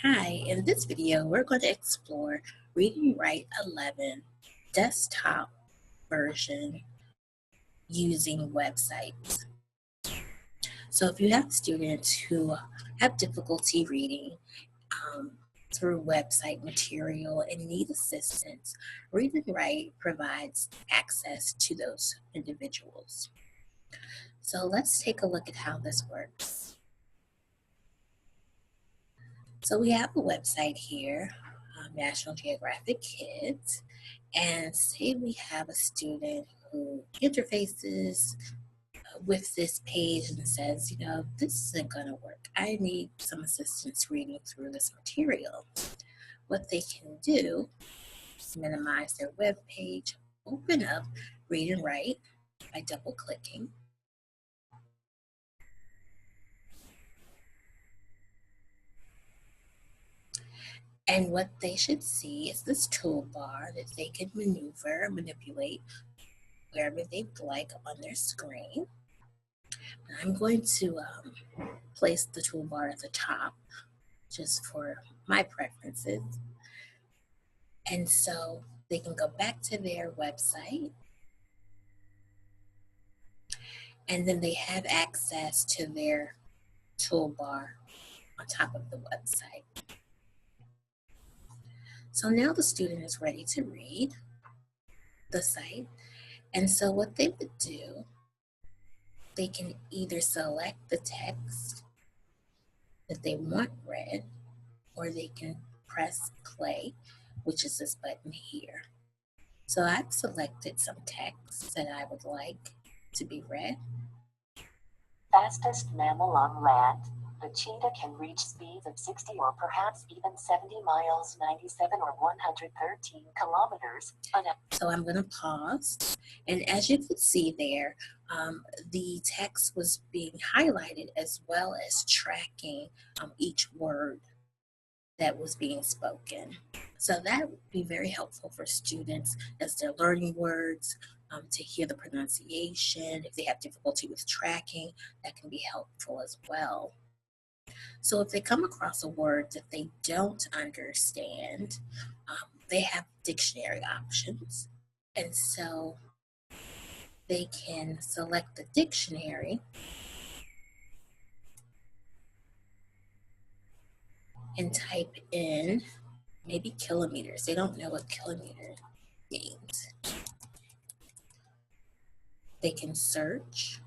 Hi, in this video, we're going to explore Reading Write 11 desktop version using websites. So if you have students who have difficulty reading um, through website material and need assistance, Read and Write provides access to those individuals. So let's take a look at how this works. So we have a website here, National Geographic Kids, and say we have a student who interfaces with this page and says, this isn't going to work. I need some assistance reading through this material. What they can do is minimize their web page, open up Read and Write by double clicking. And what they should see is this toolbar that they can manipulate wherever they'd like on their screen. I'm going to place the toolbar at the top just for my preferences. And so they can go back to their website and then they have access to their toolbar on top of the website. So now the student is ready to read the site. And so what they would do, they can either select the text that they want read, or they can press play, which is this button here. So I've selected some text that I would like to be read. Fastest mammal on land, the cheetah can reach speeds of 60 or perhaps even 70 miles, 97 or 113 kilometers an hour. So I'm going to pause. And as you can see there, the text was being highlighted as well as tracking each word that was being spoken. So that would be very helpful for students as they're learning words, to hear the pronunciation. If they have difficulty with tracking, that can be helpful as well. So if they come across a word that they don't understand, they have dictionary options. And so they can select the dictionary and type in maybe kilometers. They don't know what kilometer means. They can search,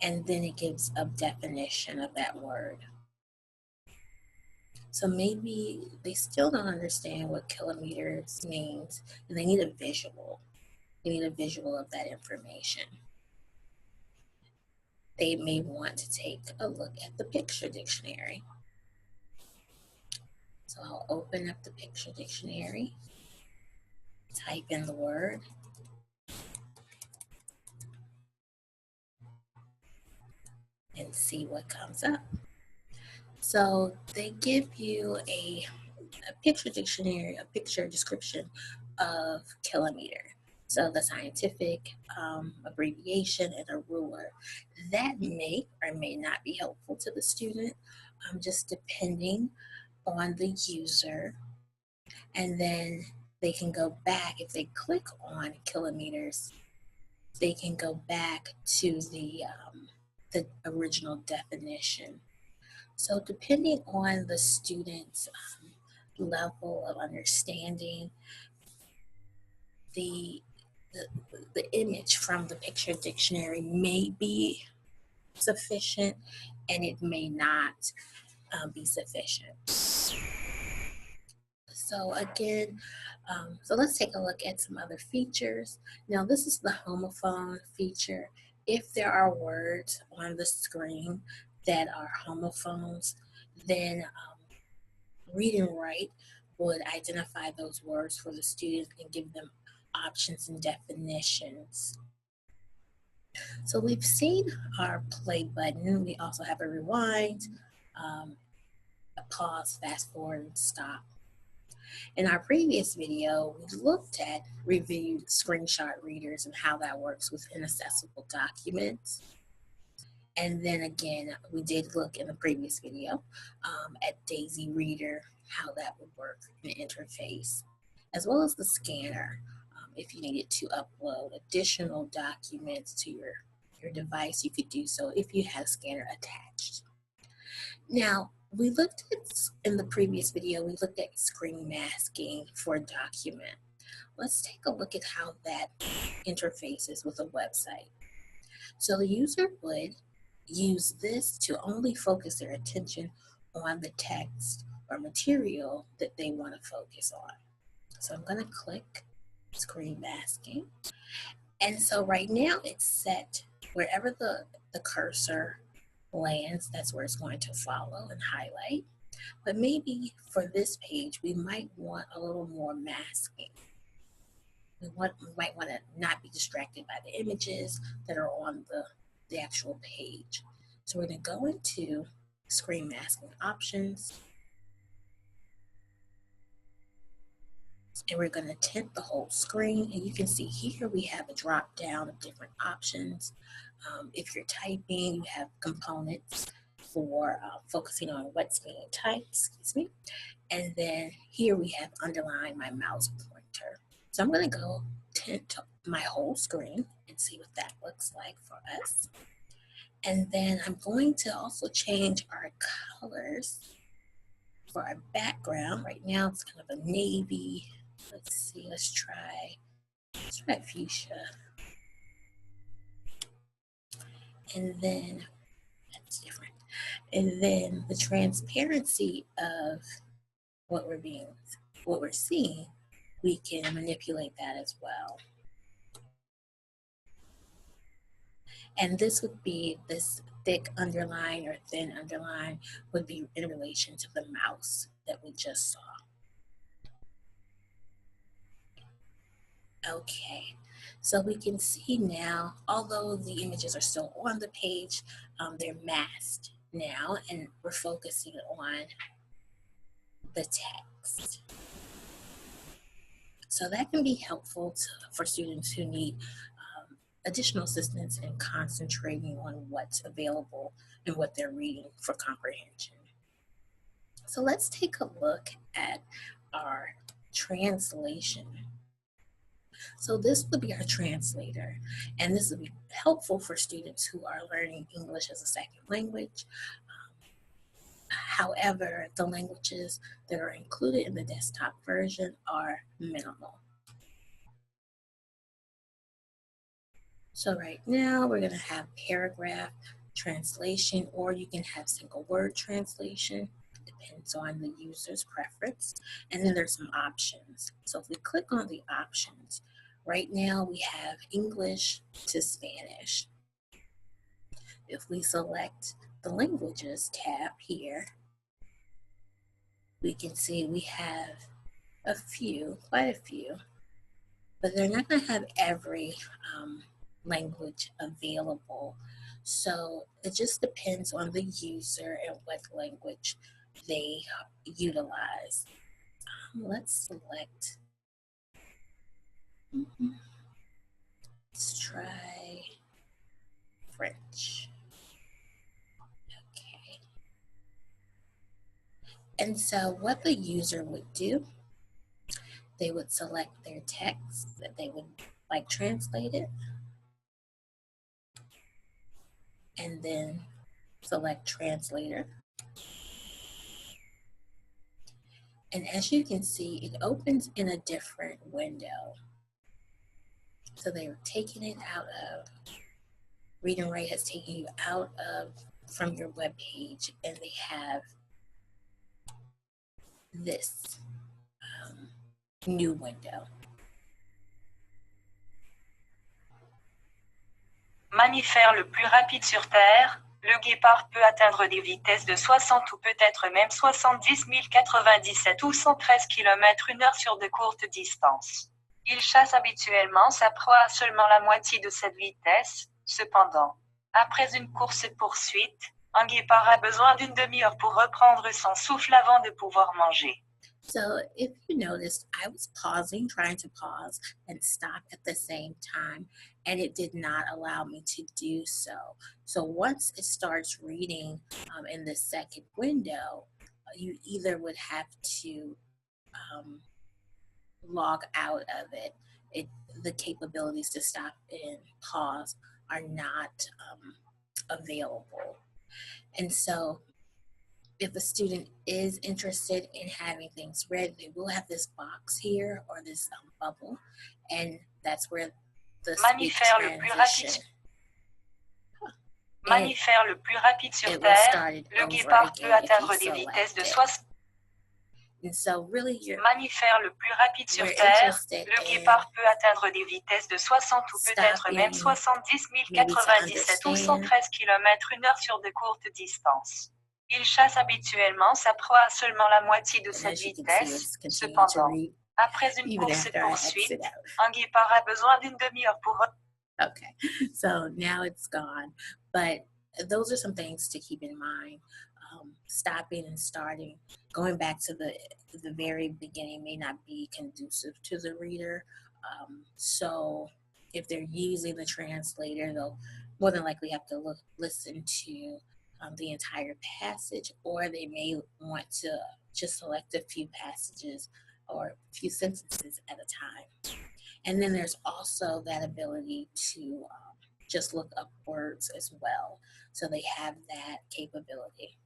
and then it gives a definition of that word. So maybe they still don't understand what kilometers means, and they need a visual. They need a visual of that information. They may want to take a look at the picture dictionary. So I'll open up the picture dictionary, type in the word, and see what comes up. So they give you a picture dictionary, a picture description of kilometer. So the scientific abbreviation and a ruler. That may or may not be helpful to the student, just depending on the user. And then they can go back, if they click on kilometers, they can go back to the original definition. So depending on the student's level of understanding, the image from the picture dictionary may be sufficient and it may not be sufficient. So again, so let's take a look at some other features. Now this is the homophone feature. If there are words on the screen that are homophones, then Read and Write would identify those words for the students and give them options and definitions. So we've seen our play button. We also have a rewind, a pause, fast forward, and stop. In our previous video, we looked at reviewed screenshot readers and how that works with inaccessible documents. And then again, we did look in the previous video at Daisy Reader, how that would work in the interface, as well as the scanner. If you needed to upload additional documents to your device, you could do so if you had a scanner attached. Now, we looked at, in the previous video, we looked at screen masking for a document. Let's take a look at how that interfaces with a website. So the user would use this to only focus their attention on the text or material that they want to focus on. So I'm going to click screen masking. And so right now it's set wherever the cursor lands, that's where it's going to follow and highlight. But maybe for this page, we might want a little more masking. We might want to not be distracted by the images that are on the actual page. So we're going to go into screen masking options, and we're going to tint the whole screen. And you can see here we have a drop down of different options. If you're typing, you have components for focusing on what's being typed, excuse me. And then here we have underline my mouse pointer. So I'm going to go tint my whole screen and see what that looks like for us. And then I'm going to also change our colors for our background. Right now it's kind of a navy. Let's see, let's try fuchsia. And then that's different. And then the transparency of what we're seeing, we can manipulate that as well. And this would be this thick underline or thin underline would be in relation to the mouse that we just saw. Okay, so we can see now, although the images are still on the page, they're masked now, and we're focusing on the text. So that can be helpful for students who need additional assistance in concentrating on what's available and what they're reading for comprehension. So let's take a look at our translation. So this would be our translator, and this would be helpful for students who are learning English as a second language. However, the languages that are included in the desktop version are minimal. So right now we're going to have paragraph translation, or you can have single word translation. Depends on the user's preference. And then there's some options. So if we click on the options, right now we have English to Spanish. If we select the languages tab here, we can see we have a few, quite a few, but they're not going to have every language available. So it just depends on the user and what language they utilize. Let's select, let's try French. Okay. And so what the user would do, they would select their text that they would like translated, and then select translator. And as you can see, it opens in a different window. So they're taking it out of, Read and Write has taken you out of from your web page, and they have this new window. Mammifère le plus rapide sur Terre, le guépard peut atteindre des vitesses de 60 ou peut-être même 70 097 ou 113 km/h sur de courtes distances. Il chasse habituellement sa proie à seulement la moitié de cette vitesse. Cependant, après une course-poursuite, un guépard a besoin d'une demi-heure pour reprendre son souffle avant de pouvoir manger. So if you noticed, I was pausing, trying to pause and stop at the same time, and it did not allow me to do so. So once it starts reading in the second window, you either would have to um, log out of it. The capabilities to stop and pause are not available. And so if a student is interested in having things read, they will have this box here or this bubble, and that's where the speak transition. Mammifère le plus rapide sur Terre, le guépard peut atteindre des vitesses de 60. And so really Mammifère le plus rapide sur Terre, le guépard peut atteindre des vitesses de 60 ou peut-être même 70 097 ou 113 km/h sur de courtes distances. Il chasse habituellement sa proie à seulement la moitié de cette vitesse. Cependant, après une course-poursuite, un guépard a besoin d'une demi-heure pour... Okay, so now it's gone. But those are some things to keep in mind. Stopping and starting, going back to the very beginning may not be conducive to the reader. So if they're using the translator, they'll more than likely have to listen to the entire passage, or they may want to just select a few passages or a few sentences at a time. And then there's also that ability to just look up words as well. So they have that capability.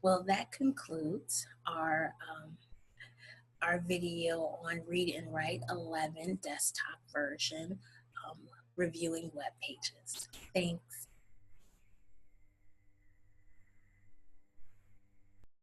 Well, that concludes our video on Read and Write 11 desktop version, reviewing web pages. Thanks.